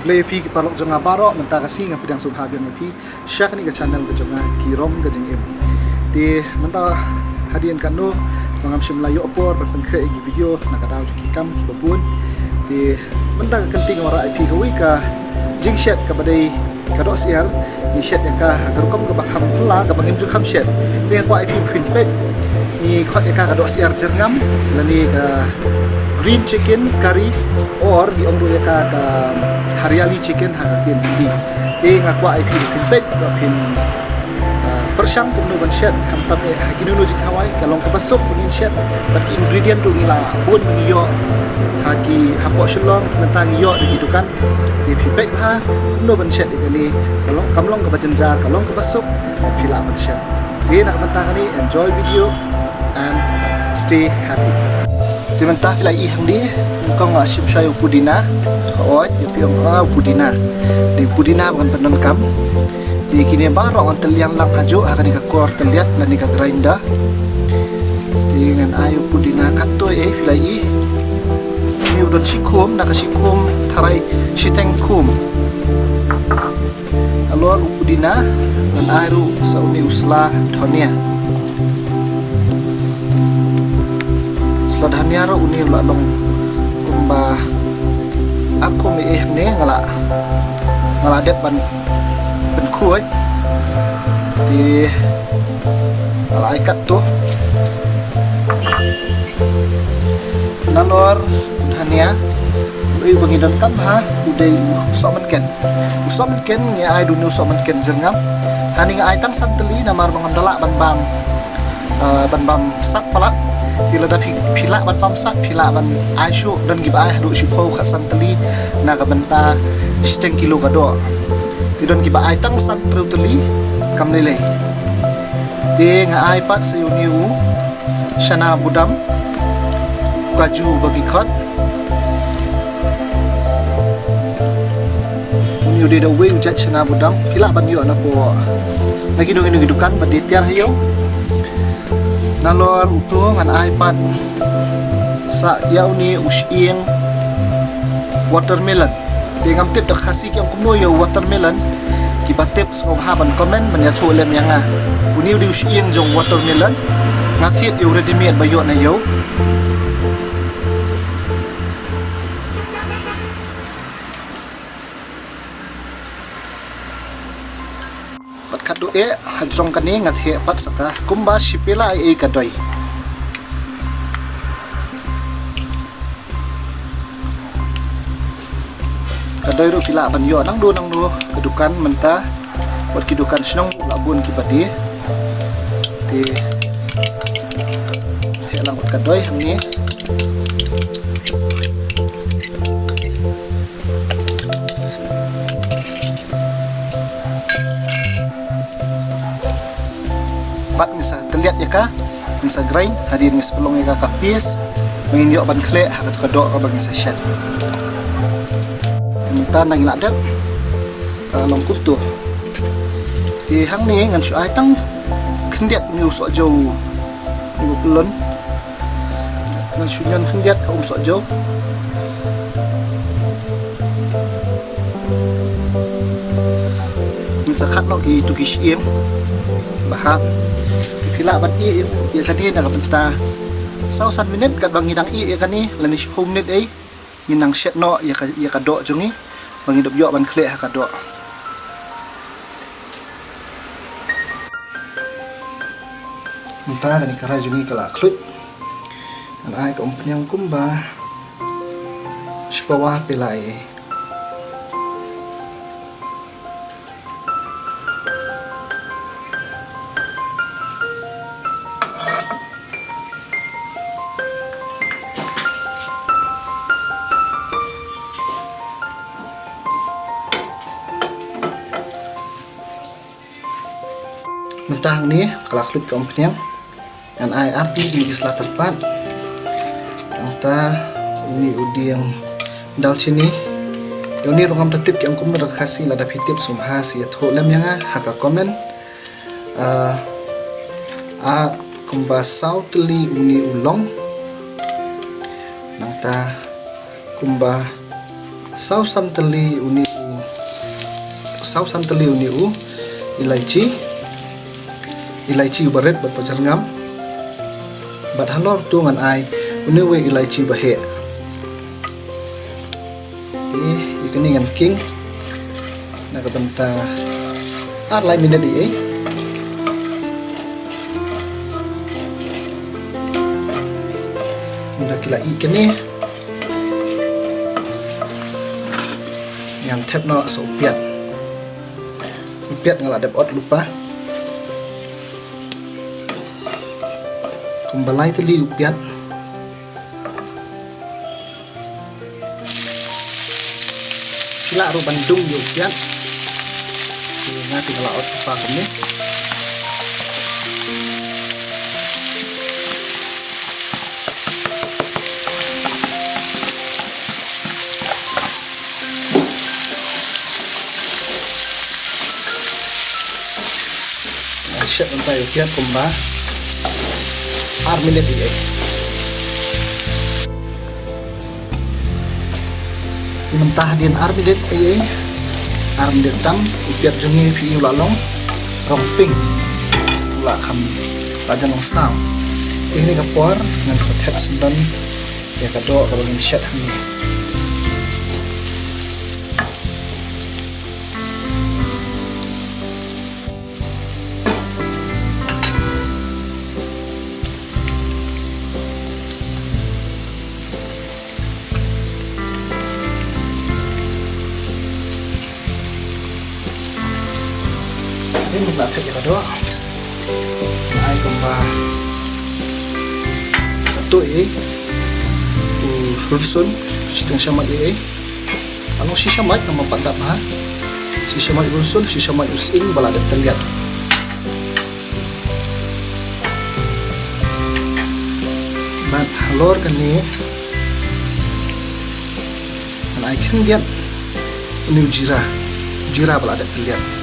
play pi ki parok jonga baro menta ka singa pidang subhagian pi share ni ka channel ka jonga ki rom ka jing em ti menta hadian kan no mangam shim la yo opor pen kre gi video na ka daw ki kam ki babun ti menta ka kenting ora ip ka wi ka jing shet ka badai ka do sial ni shet ya ka ka kom ka bakham la ka bangim ju kham shet ti ka ip pin pe ni khot ya ka do sial jerngam la ni ka green chicken curry or gi ongru ya ka hariali chicken hakatin hindi ti ngakwa ip pin pe pin persang kumno ban shet kham tam e hakinunu ji khawai kalong ka basok ngin shet bat ki ingredient tu ngila bun ngiyo haki hapo shlong mentang yo di dukan ti phi pe ha kumno ban shet ni kalong kamlong ka bajanjar kalong ka basok phila ban shet ti nak mentang ni enjoy video and stay happy ti mentah phila I hang di kong asim sayu pudina oi di piong pudina di pudina ban penon kam di kini barong ang teliang lang hajo akan ika kor teliat lan ika grinder dengan ayu pudina katoy filai ini udon sikum nak sikum tarai siteng kum alor pudina lan ayu sauni usla dhania usla dhania ro uni la long kumba aku mi ne ngala dep ban kuai di alai kat tu nalor hania ui bangidon kam ha udai usoman ken nge ai dunu usoman ken jerngam hani nge ai tang santeli namar bangam dalak ban bam sat palat tila da phila ban bam sat phila ban ai shu dan giba ai du shipho khat santeli na ka banta 10 kilo ka do tidon ki ba ai tang san rutuli kam nile te nga ai pat sa uniu shana budam kaju bagi khot uniu de da we ujat shana budam kila ban yo na po lagi do ini dukan ba de tiar hayo nalor utu ngan ai pat sa yauni usieng watermelon ti ngam tip da khasi ki ang kumno yo watermelon ki batep so haban comment man ya tholem yanga uni udi usieng jong watermelon ngathit yo ready made ba yo na yo pat khadu hajrong kani ngathe pat saka kumba sipela kadoi kadoi ro fila ban yo nang do kedukan mentah buat kedukan senong labun ki pati ti lang kadoi hamni bat ni sa teliat ya ka sa grind hadir ni sepelong ya ka kapis mengin yo ban khle hakat kadok ka bagi sa shet tan nang ladap long kutu ti hang ni ngan su ai tang khndiat ni so jo ni pelon ngan su nyan khndiat ka so jo ni sa khat no ki tu ki shiem bahap ti phila ban i kan ni na ka benta sau san minute kat bang idang i kan ni lan ni home net ai minang shet no ya ka do jungi bangidop yo ban khle ha ka do Minta kan ikarai jungi kala klut an ai ka umpnyang kumba spawa pelai mentah ni kala klut ka umpnyang an ai arti di isla tepat anta ini udi yang dal sini yoni rongam tertib yang kum khasi lada pitip sumha si tho lem yang haka komen a kumba sautli uni ulong nangta kumba sausam teli uni sau santaliu ni u ilaichi baret bat pajar ngam bat halor tu ngan ai unewe ilaichi bahe ikani ngan king na ka banta ar lai minda di nda kila ikani yang tap no so piat ngala dep ot lupa kumbalai teli piat sila ru bandung yo piat ngati ngala ot lupa kami siap tayo piat kumba arminit di mentah din arminit arminit tam piat jungi fi ulalong romping ula kham lajan long sam ini kapor ngan satep semban ya kado kalau ngin syat hani ini nak cek ya kado ai kumba satu rusun setengah sama anu sisa mai nama pandap ha sisa mai rusun sisa mai using bala ada terlihat mat halor kan ni dan ai kan lihat ini jira bala ada terlihat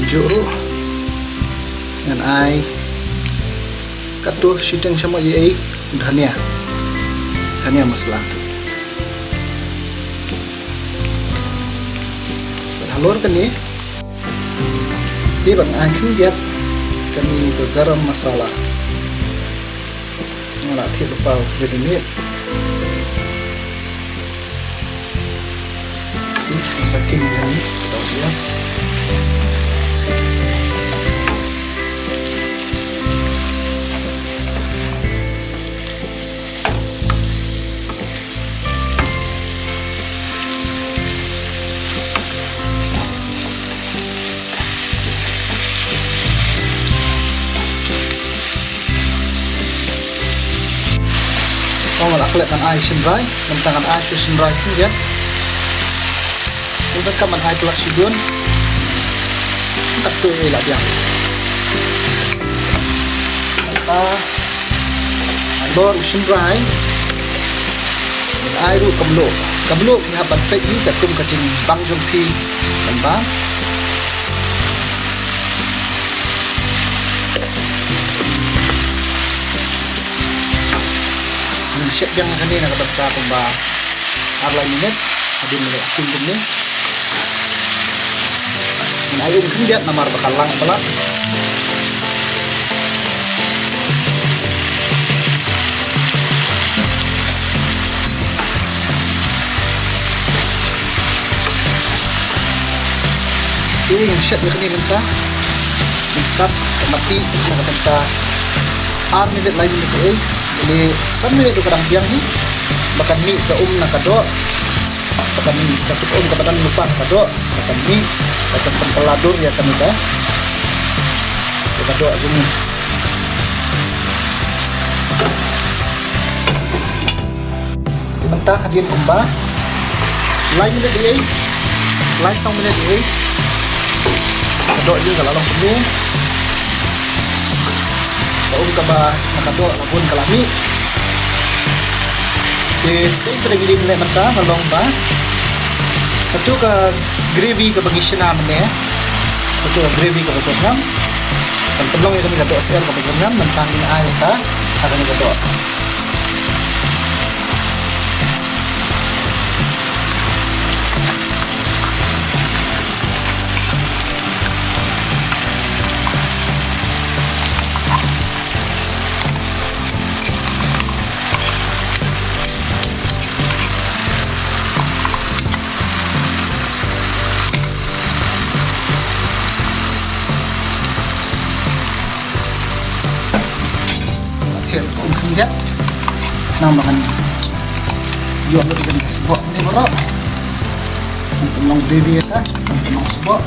juru dengan ai katu siteng sama dhania masalah halor kan ni di bang ai kan lihat kami garam masalah ngala thi lupa jadi ni saking ni tahu siap kelihatan ai senrai mentangan ai senrai tu lihat untuk kaman ai pelak sidun tak tu lah dia alor senrai dan ai ru kamlo ni haban pek yu kat kum kacing bang jong pi dan bang siap yang ini nak berita pemba arlai minit adin minit akin ini ayun kendiat namar bakalang pelak ini yang siap yang ini minta mati nak berita ar minit lain minit ini sambil itu kadang biang ni makan mie ke nak kado makan mie satu kepadang lupa kado makan mie atau tempeladur ya kan kita kado aja ni mentah hadirin kumba lain minit dia lain sang minit dia kado juga kalau penuh kaba nakado lagun kalami stay pada gili mulai mentah malong ba satu ka gravy ka bangisina mene satu ka gravy ka bajangam dan telong yang kami kado sel ka bajangam mentang ni ay ta akan kado makan yo ano dengan subo ni bro ang tulong gravy ka ang tulong subo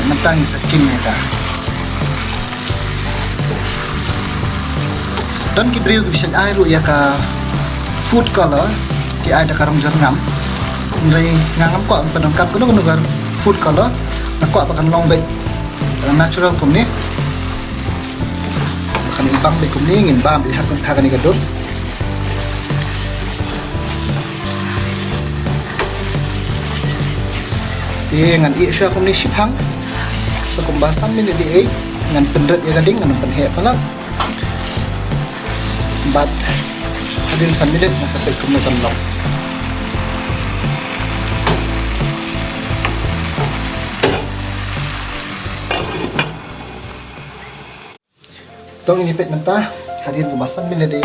mentang sa kimya ka dan kibriyo bisa air ya ka food color ki ada karong jernam mulai ngangam ko ang panangkap ko nugar food color ako apakan long bait natural kumni kan ibang be kumni ngin bam be hakan ni gadot ngan i sya kumni siphang sa kumbasan min di ngan pendret ya gading ngan penhe palat bat hadin sanmilit na sa pay kumni kanlong tong inipit nanta hadin kumbasan min di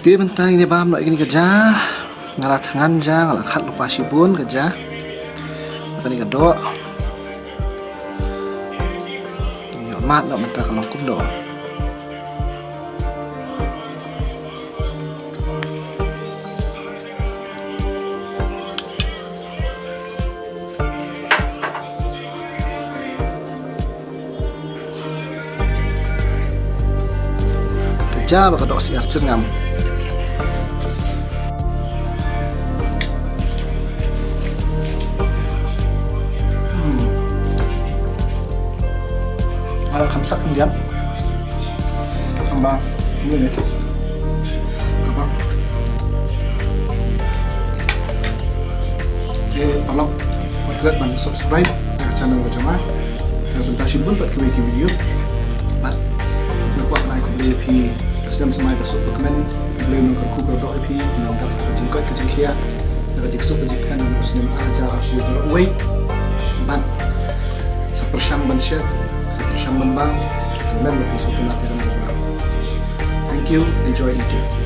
Dia bentang ini paham nak gini kerja. ngala tangan ja ngala khat lupa sibun kerja kani kado yo mat no menta kalong kum do kerja bakal dok siar cengam ala kamsak kemudian tambah ini nih kapang oke tolong buat ban subscribe ke channel Gajah bentar sibun buat video bat kuat naik beli pi sedang semai besok dokumen beli nongkar kuker dok pi nongkar jingkot ke jingkia nak jiksuk ke jingkan muslim ajar way ban sepersyang ban share sepersyang ban bang dan berpisah. Thank you, enjoy eating.